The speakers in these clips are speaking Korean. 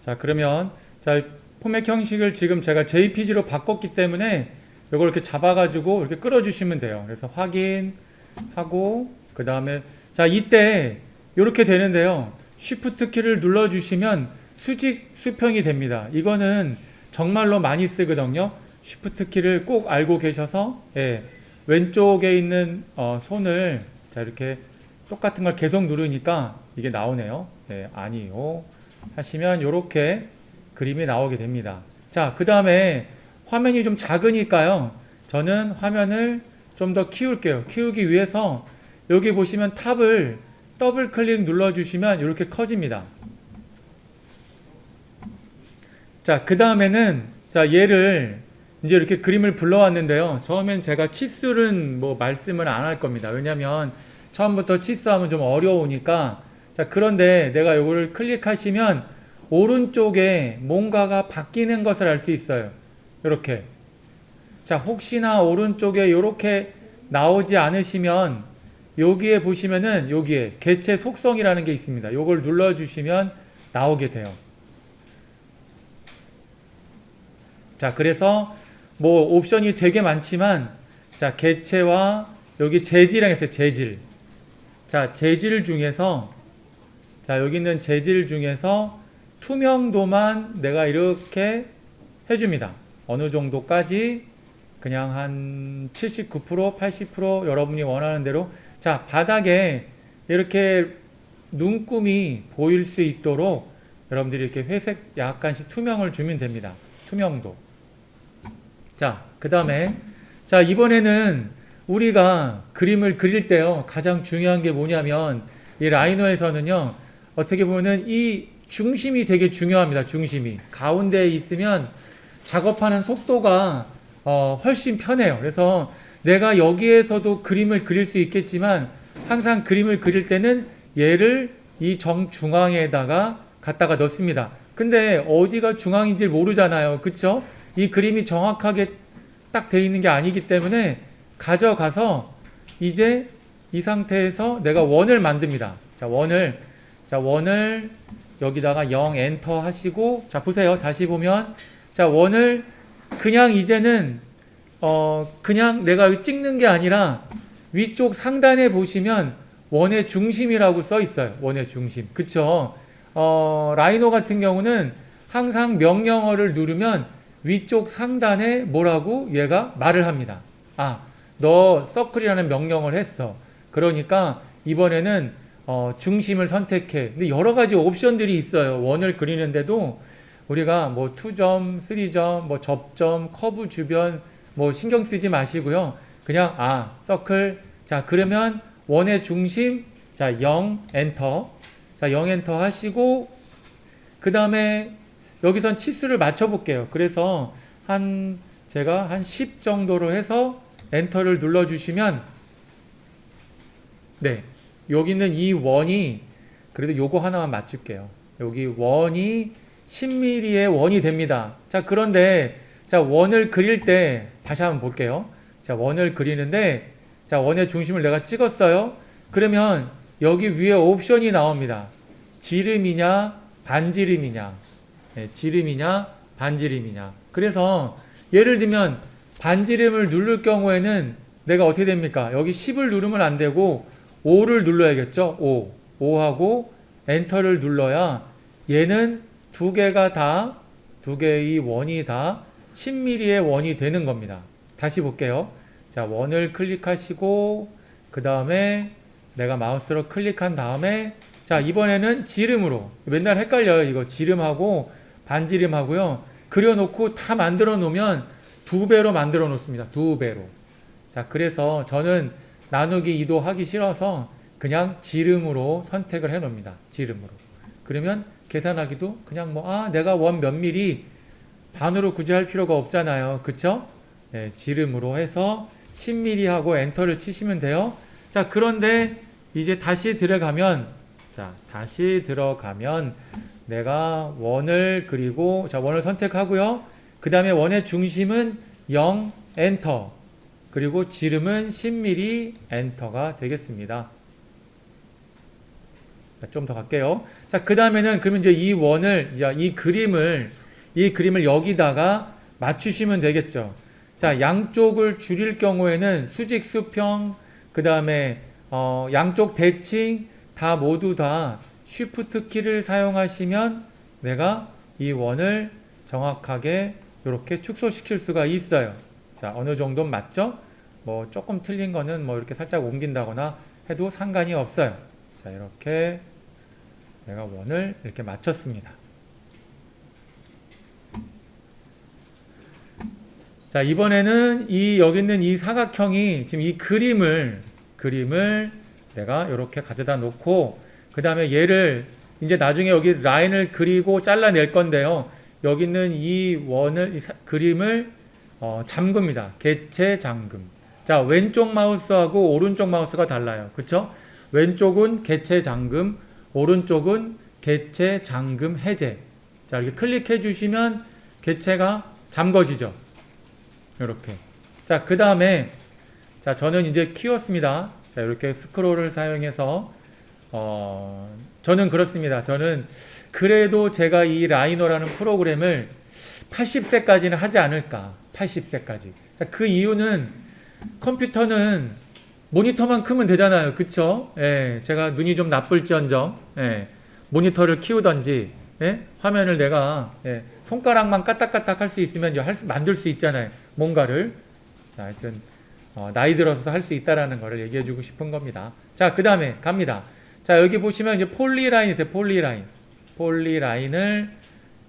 자, 그러면 자, 포맷 형식을 지금 제가 JPG로 바꿨기 때문에 이걸 이렇게 잡아가지고 이렇게 끌어주시면 돼요. 그래서 확인하고 그 다음에 자, 이때 이렇게 되는데요. Shift 키를 눌러주시면 수직 수평이 됩니다. 이거는 정말로 많이 쓰거든요. Shift 키를 꼭 알고 계셔서 예, 왼쪽에 있는 손을 자, 이렇게 똑같은 걸 계속 누르니까 이게 나오네요. 예, 아니요 하시면 이렇게 그림이 나오게 됩니다. 자, 그 다음에 화면이 좀 작으니까요. 저는 화면을 좀 더 키울게요. 키우기 위해서 여기 보시면 탑을 더블 클릭 눌러주시면 이렇게 커집니다. 자, 그 다음에는 자, 얘를 이제 이렇게 그림을 불러왔는데요. 처음엔 제가 치수는 뭐 말씀을 안 할 겁니다. 왜냐면 처음부터 치수하면 좀 어려우니까. 자, 그런데 내가 이거를 클릭하시면 오른쪽에 뭔가가 바뀌는 것을 알 수 있어요. 이렇게. 자, 혹시나 오른쪽에 이렇게 나오지 않으시면 여기에 보시면은 여기에 개체 속성이라는 게 있습니다. 이걸 눌러주시면 나오게 돼요. 자, 그래서 뭐 옵션이 되게 많지만 자, 개체와 여기 재질이라고 했어요. 재질. 자, 재질 중에서 자, 여기 있는 재질 중에서 투명도만 내가 이렇게 해줍니다. 어느 정도까지 그냥 한 79%, 80% 여러분이 원하는 대로 자, 바닥에 이렇게 눈금이 보일 수 있도록 여러분들이 이렇게 회색 약간씩 투명을 주면 됩니다. 투명도. 자, 그 다음에 자, 이번에는 우리가 그림을 그릴 때요, 가장 중요한 게 뭐냐면 이 라이노에서는요, 어떻게 보면은 이 중심이 되게 중요합니다. 중심이 가운데에 있으면 작업하는 속도가 훨씬 편해요. 그래서 내가 여기에서도 그림을 그릴 수 있겠지만 항상 그림을 그릴 때는 얘를 이 정중앙에다가 갖다가 넣습니다. 근데 어디가 중앙인지 모르잖아요. 그쵸? 이 그림이 정확하게 딱 돼 있는 게 아니기 때문에 가져가서 이제 이 상태에서 내가 원을 만듭니다. 자, 원을 여기다가 0 엔터 하시고 자, 보세요. 다시 보면 자, 원을 그냥 이제는 그냥 내가 찍는 게 아니라 위쪽 상단에 보시면 원의 중심이라고 써 있어요. 원의 중심. 그쵸? 라이노 같은 경우는 항상 명령어를 누르면 위쪽 상단에 뭐라고 얘가 말을 합니다. 아, 너 서클이라는 명령을 했어. 그러니까 이번에는 중심을 선택해. 근데 여러 가지 옵션들이 있어요. 원을 그리는데도 우리가 뭐 2점, 3점, 뭐 접점, 커브 주변 뭐 신경 쓰지 마시고요. 그냥 서클. 자, 그러면 원의 중심 자, 0 엔터. 자, 0 엔터 하시고 그 다음에 여기선 치수를 맞춰 볼게요. 그래서 제가 한 10 정도로 해서 엔터를 눌러 주시면 네. 여기 있는 이 원이 그래도 요거 하나만 맞출게요. 여기 원이 10mm의 원이 됩니다. 자, 그런데 자, 원을 그릴 때 다시 한번 볼게요. 자, 원을 그리는데 자, 원의 중심을 내가 찍었어요. 그러면 여기 위에 옵션이 나옵니다. 지름이냐 반지름이냐. 네, 지름이냐 반지름이냐. 그래서 예를 들면 반지름을 누를 경우에는 내가 어떻게 됩니까? 여기 10을 누르면 안 되고 5를 눌러야겠죠. 5하고 엔터를 눌러야 얘는 두 개의 원이 다 10mm의 원이 되는 겁니다. 다시 볼게요. 자, 원을 클릭하시고 그 다음에 내가 마우스로 클릭한 다음에 자, 이번에는 지름으로 맨날 헷갈려요. 이거 지름하고 반지름하고요. 그려놓고 다 만들어 놓으면 2배로 만들어 놓습니다. 2배로. 자, 그래서 저는 나누기 2도 하기 싫어서 그냥 지름으로 선택을 해 놓습니다. 지름으로. 그러면 계산하기도 그냥 내가 원 몇 미리 반으로 굳이 할 필요가 없잖아요. 그쵸? 네, 지름으로 해서 10mm 하고 엔터를 치시면 돼요. 자, 그런데 이제 다시 들어가면 내가 원을 그리고 자, 원을 선택하고요. 그 다음에 원의 중심은 0 엔터 그리고 지름은 10mm 엔터가 되겠습니다. 좀 더 갈게요. 자, 그 다음에는 그러면 이제 이 원을, 이 그림을 여기다가 맞추시면 되겠죠. 자, 양쪽을 줄일 경우에는 수직, 수평, 그 다음에 양쪽 대칭 다 모두 다 쉬프트 키를 사용하시면 내가 이 원을 정확하게 이렇게 축소시킬 수가 있어요. 자, 어느 정도는 맞죠? 뭐 조금 틀린 거는 뭐 이렇게 살짝 옮긴다거나 해도 상관이 없어요. 자, 이렇게 내가 원을 이렇게 맞췄습니다. 자, 이번에는 여기 있는 이 사각형이 지금 이 그림을 내가 이렇게 가져다 놓고, 그 다음에 얘를 이제 나중에 여기 라인을 그리고 잘라낼 건데요. 여기 있는 이 원을, 그림을 잠급니다. 개체 잠금. 자, 왼쪽 마우스하고 오른쪽 마우스가 달라요. 그쵸? 왼쪽은 개체 잠금, 오른쪽은 개체 잠금 해제. 자, 이렇게 클릭해 주시면 개체가 잠궈지죠. 이렇게. 자, 그 다음에, 자, 저는 이제 키웠습니다. 자, 이렇게 스크롤을 사용해서, 저는 그렇습니다. 저는 그래도 제가 이 라이노라는 프로그램을 80세까지는 하지 않을까. 80세까지. 자, 그 이유는 컴퓨터는 모니터만 크면 되잖아요. 그쵸? 예, 제가 눈이 좀 나쁠지언정, 예, 모니터를 키우던지, 예, 화면을 내가, 예, 손가락만 까딱까딱 할 수 있으면 만들 수 있잖아요. 뭔가를. 자, 하여튼, 나이 들어서 할 수 있다라는 거를 얘기해 주고 싶은 겁니다. 자, 그 다음에 갑니다. 자, 여기 보시면 이제 폴리라인 있어요. 폴리라인을,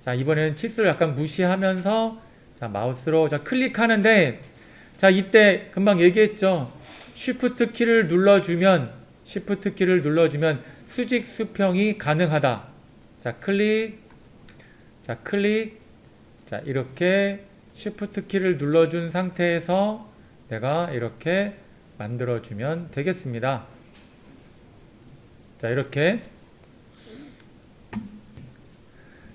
자, 이번에는 치수를 약간 무시하면서, 자, 마우스로, 자, 클릭하는데, 자, 이때 금방 얘기했죠. 쉬프트 키를 눌러주면 수직 수평이 가능하다. 자, 클릭. 자, 이렇게 쉬프트 키를 눌러준 상태에서 내가 이렇게 만들어주면 되겠습니다. 자, 이렇게.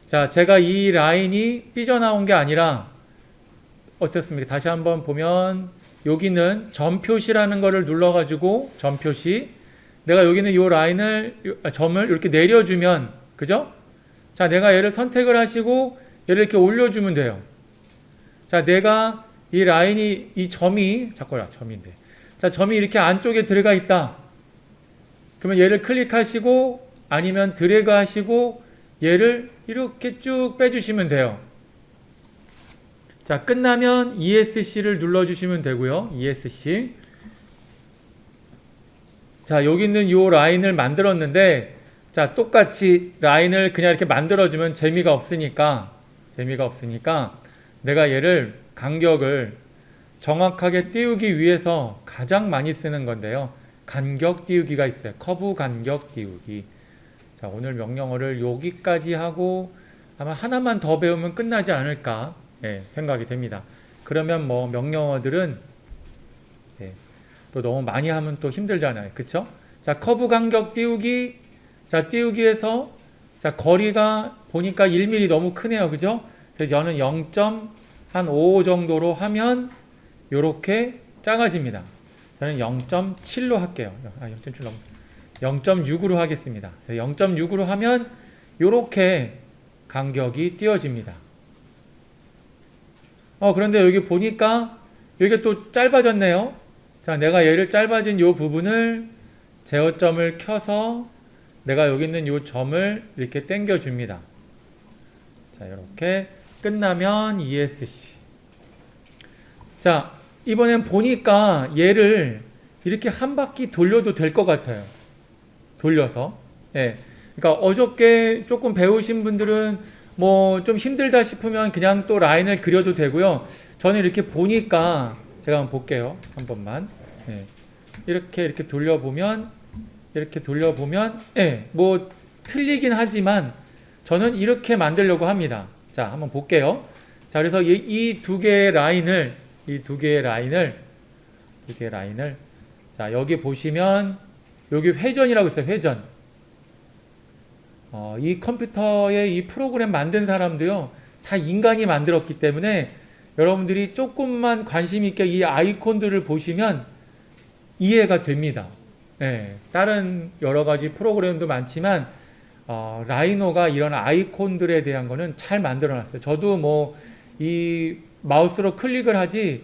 자, 제가 이 라인이 삐져나온 게 아니라 어떻습니까? 다시 한번 보면 여기는 점 표시라는 거를 눌러가지고 점 표시, 내가 여기는 이 라인을, 점을 이렇게 내려주면, 그죠? 자, 내가 얘를 선택을 하시고 얘를 이렇게 올려주면 돼요. 자, 내가 이 라인이, 이 점이, 점인데. 자, 점이 이렇게 안쪽에 들어가 있다. 그러면 얘를 클릭하시고 아니면 드래그 하시고 얘를 이렇게 쭉 빼주시면 돼요. 자, 끝나면 ESC를 눌러주시면 되고요. ESC. 자, 여기 있는 이 라인을 만들었는데, 자, 똑같이 라인을 그냥 이렇게 만들어주면 재미가 없으니까 내가 얘를 간격을 정확하게 띄우기 위해서 가장 많이 쓰는 건데요. 간격 띄우기가 있어요. 커브 간격 띄우기. 자, 오늘 명령어를 여기까지 하고 아마 하나만 더 배우면 끝나지 않을까, 예, 생각이 됩니다. 그러면 뭐 명령어들은, 예, 또 너무 많이 하면 또 힘들잖아요. 그쵸? 자, 커브 간격 띄우기. 자, 띄우기에서, 자, 거리가 보니까 1mm 너무 크네요. 그죠? 그래서 저는 0.5 정도로 하면 요렇게 작아집니다. 저는 0.7로 할게요. 0.7로. 0.6으로 하겠습니다. 0.6으로 하면 요렇게 간격이 띄어집니다. 그런데 여기 보니까 여기가 또 짧아졌네요. 자, 내가 얘를 짧아진 요 부분을 제어점을 켜서 내가 여기 있는 요 점을 이렇게 당겨 줍니다. 자, 이렇게 끝나면 ESC. 자, 이번엔 보니까 얘를 이렇게 한 바퀴 돌려도 될 것 같아요. 돌려서. 예. 그러니까 어저께 조금 배우신 분들은 뭐 좀 힘들다 싶으면 그냥 또 라인을 그려도 되고요. 저는 이렇게 보니까 제가 한번 볼게요. 한 번만. 예. 이렇게 돌려보면, 예, 뭐 틀리긴 하지만 저는 이렇게 만들려고 합니다. 자, 한번 볼게요. 자, 그래서 이 두 개의 라인을, 자, 여기 보시면 여기 회전이라고 있어요. 회전. 이 컴퓨터에 이 프로그램 만든 사람도요, 다 인간이 만들었기 때문에 여러분들이 조금만 관심 있게 이 아이콘들을 보시면 이해가 됩니다. 예, 다른 여러 가지 프로그램도 많지만 라이노가 이런 아이콘들에 대한 거는 잘 만들어 놨어요. 저도 뭐 이 마우스로 클릭을 하지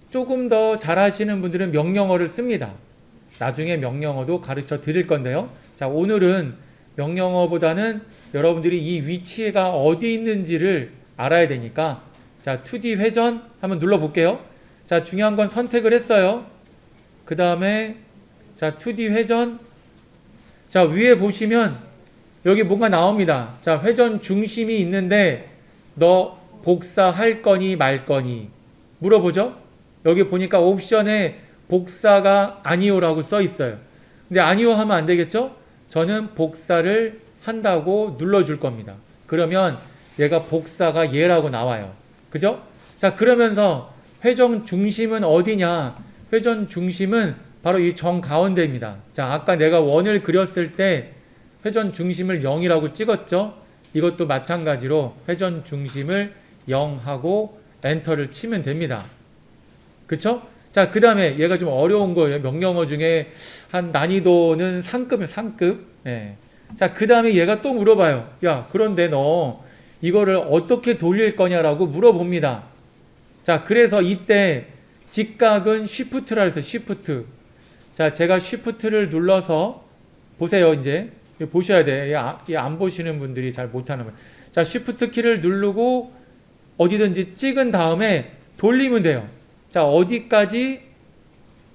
조금 더 잘하시는 분들은 명령어를 씁니다. 나중에 명령어도 가르쳐 드릴 건데요. 자, 오늘은 명령어보다는 여러분들이 이 위치가 어디 있는지를 알아야 되니까 자, 2D 회전 한번 눌러 볼게요. 자, 중요한 건 선택을 했어요. 그 다음에 자, 2D 회전. 자, 위에 보시면 여기 뭔가 나옵니다. 자, 회전 중심이 있는데 너 복사할 거니 말 거니 물어보죠. 여기 보니까 옵션에 복사가 아니오라고 써 있어요. 근데 아니오 하면 안 되겠죠? 저는 복사를 한다고 눌러줄 겁니다. 그러면 얘가 복사가 얘라고 나와요. 그죠? 자, 그러면서 회전 중심은 어디냐? 회전 중심은 바로 이 정가운데입니다. 자, 아까 내가 원을 그렸을 때 회전 중심을 0이라고 찍었죠? 이것도 마찬가지로 회전 중심을 0하고 엔터를 치면 됩니다. 그쵸? 자, 그 다음에 얘가 좀 어려운 거예요. 명령어 중에 한 난이도는 상급이에요. 상급. 예. 자, 그 다음에 얘가 또 물어봐요. 야, 그런데 너 이거를 어떻게 돌릴 거냐라고 물어봅니다. 자, 그래서 이때 직각은 쉬프트라 해서 쉬프트. 자, 제가 쉬프트를 눌러서 보세요. 이제 보셔야 돼. 안 보시는 분들이 잘 못하는 거예요. 자, 쉬프트 키를 누르고 어디든지 찍은 다음에 돌리면 돼요. 자, 어디까지?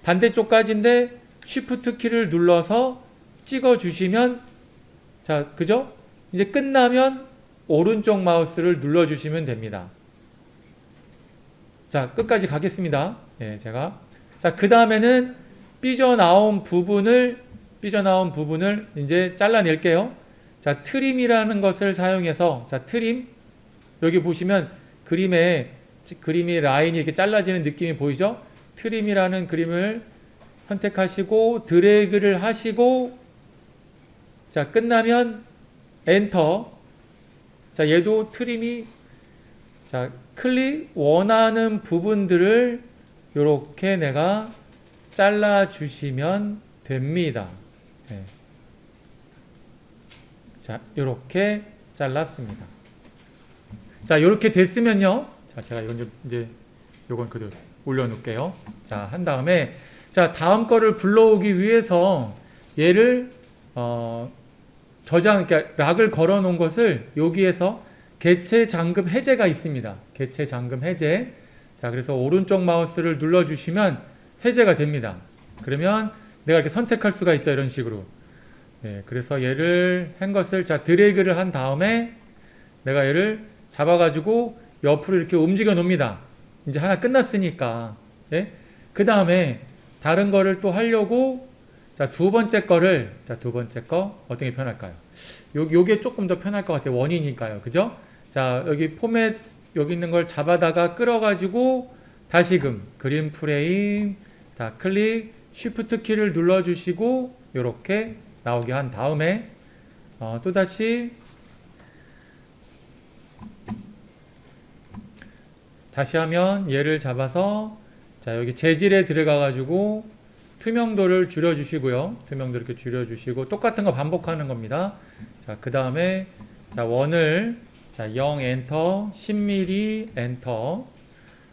반대쪽까지인데 쉬프트 키를 눌러서 찍어 주시면 자, 그죠? 이제 끝나면 오른쪽 마우스를 눌러 주시면 됩니다. 자, 끝까지 가겠습니다. 예, 제가. 자, 그 다음에는 삐져나온 부분을 이제 잘라낼게요. 자, 트림이라는 것을 사용해서, 자, 트림. 여기 보시면 그림이 라인이 이렇게 잘라지는 느낌이 보이죠? 트림이라는 그림을 선택하시고, 드래그를 하시고, 자, 끝나면 엔터. 자, 얘도 트림이, 자, 원하는 부분들을 이렇게 내가 잘라주시면 됩니다. 네. 자, 이렇게 잘랐습니다. 자, 이렇게 됐으면요. 자, 제가 이건 이제 요건 그대로 올려놓을게요. 자, 한 다음에 자, 다음 거를 불러오기 위해서 얘를 그러니까 락을 걸어 놓은 것을 여기에서 개체 잠금 해제가 있습니다. 개체 잠금 해제. 자, 그래서 오른쪽 마우스를 눌러주시면 해제가 됩니다. 그러면 내가 이렇게 선택할 수가 있죠. 이런 식으로. 네, 그래서 얘를 한 것을 자, 드래그를 한 다음에 내가 얘를 잡아가지고 옆으로 이렇게 움직여 놓습니다. 이제 하나 끝났으니까. 예? 그 다음에 다른 거를 또 하려고 자, 두 번째 거 어떤 게 편할까요? 요게 조금 더 편할 것 같아요. 원이니까요. 그죠? 자, 여기 포맷 여기 있는 걸 잡아다가 끌어가지고 다시금 그림 프레임 자, 클릭 쉬프트 키를 눌러주시고 이렇게 나오게 한 다음에 또다시 하면 얘를 잡아서 자, 여기 재질에 들어가 가지고 투명도를 줄여주시고요. 투명도 이렇게 줄여주시고 똑같은 거 반복하는 겁니다. 자, 그 다음에 자, 원을 자, 0 엔터 10mm 엔터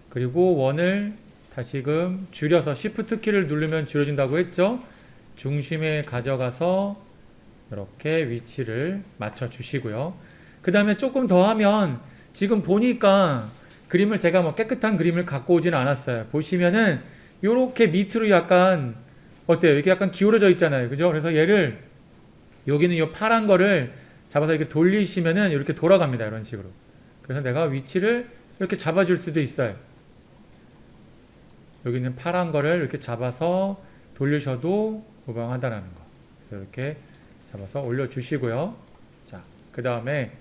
그리고 원을 다시금 줄여서 Shift 키를 누르면 줄여진다고 했죠. 중심에 가져가서 이렇게 위치를 맞춰 주시고요. 그 다음에 조금 더 하면 지금 보니까 그림을 제가 뭐 깨끗한 그림을 갖고 오진 않았어요. 보시면은 요렇게 밑으로 약간 어때요? 이렇게 약간 기울어져 있잖아요. 그죠? 그래서 얘를 여기는 요 파란 거를 잡아서 이렇게 돌리시면은 이렇게 돌아갑니다. 이런 식으로. 그래서 내가 위치를 이렇게 잡아줄 수도 있어요. 여기 있는 파란 거를 이렇게 잡아서 돌리셔도 무방하다라는 거. 그래서 이렇게 잡아서 올려주시고요. 자, 그 다음에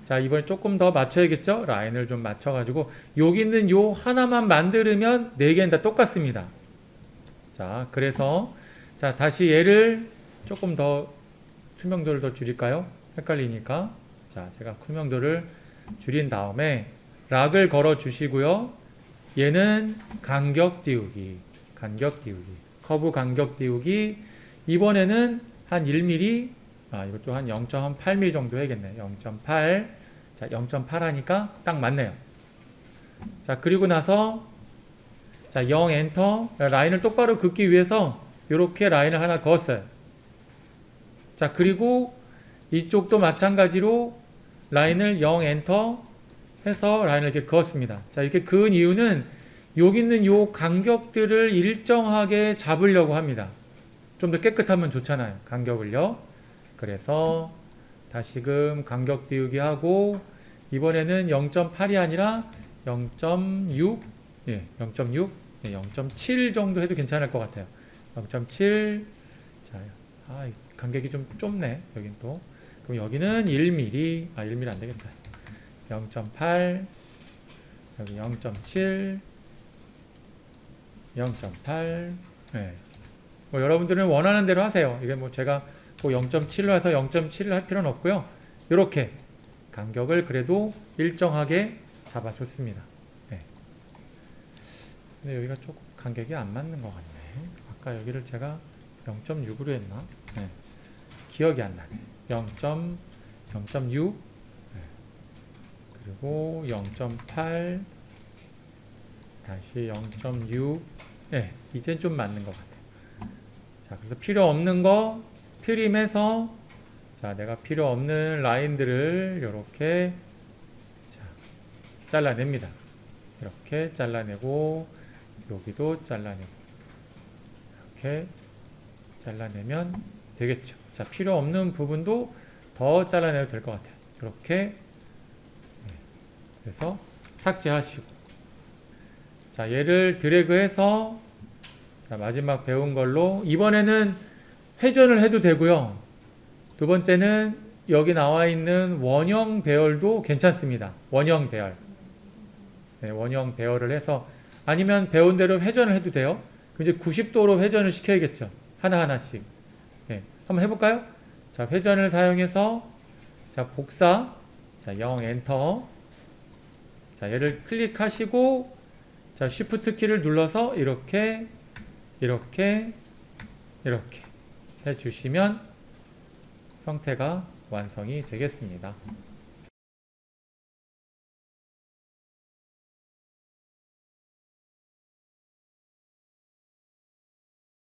자, 이번에 조금 더 맞춰야겠죠? 라인을 좀 맞춰가지고 여기 있는 요 하나만 만들면 4개는 다 똑같습니다. 자, 그래서 자, 다시 얘를 조금 더 투명도를 더 줄일까요? 헷갈리니까. 자, 제가 투명도를 줄인 다음에 락을 걸어 주시고요. 얘는 간격 띄우기, 커브 간격 띄우기. 이번에는 한 1mm, 이것도 한 0.8mm 정도 해야겠네. 0.8. 자, 0.8 하니까 딱 맞네요. 자, 그리고 나서 자, 0 엔터. 라인을 똑바로 긋기 위해서 이렇게 라인을 하나 그었어요. 자, 그리고 이쪽도 마찬가지로 라인을 0 엔터 해서 라인을 이렇게 그었습니다. 자, 이렇게 그은 이유는 여기 있는 요 간격들을 일정하게 잡으려고 합니다. 좀 더 깨끗하면 좋잖아요. 간격을요. 그래서 다시금 간격 띄우기 하고 이번에는 0.8이 아니라 0.6, 예, 0.6, 예, 0.7 정도 해도 괜찮을 것 같아요. 0.7. 자, 간격이 좀 좁네. 여긴 또. 그럼 여기는 1mm, 1mm 안 되겠다. 0.8, 여기 0.7, 0.8. 네. 뭐 여러분들은 원하는 대로 하세요. 이게 뭐 제가 뭐 0.7로 해서 0.7을 할 필요는 없고요. 이렇게 간격을 그래도 일정하게 잡아줬습니다. 네. 근데 여기가 조금 간격이 안 맞는 것 같네. 아까 여기를 제가 0.6으로 했나? 네. 기억이 안 나네. 0.6, 네. 그리고 0.8, 다시 0.6. 네, 이젠 좀 맞는 것 같아요. 자, 그래서 필요 없는 거 트림해서, 자, 내가 필요 없는 라인들을 이렇게 자, 잘라냅니다. 이렇게 잘라내고 여기도 잘라내고 이렇게 잘라내면 되겠죠. 자, 필요 없는 부분도 더 잘라내도 될 것 같아요. 이렇게. 그래서 삭제하시고, 자, 얘를 드래그해서 자, 마지막 배운 걸로 이번에는 회전을 해도 되고요. 두 번째는 여기 나와 있는 원형 배열도 괜찮습니다. 원형 배열. 네, 원형 배열을 해서 아니면 배운 대로 회전을 해도 돼요. 그럼 이제 90도로 회전을 시켜야겠죠. 하나하나씩. 네, 한번 해볼까요? 자, 회전을 사용해서 자, 복사. 자, 0 엔터. 자, 얘를 클릭하시고 자, 쉬프트 키를 눌러서 이렇게 해주시면 형태가 완성이 되겠습니다.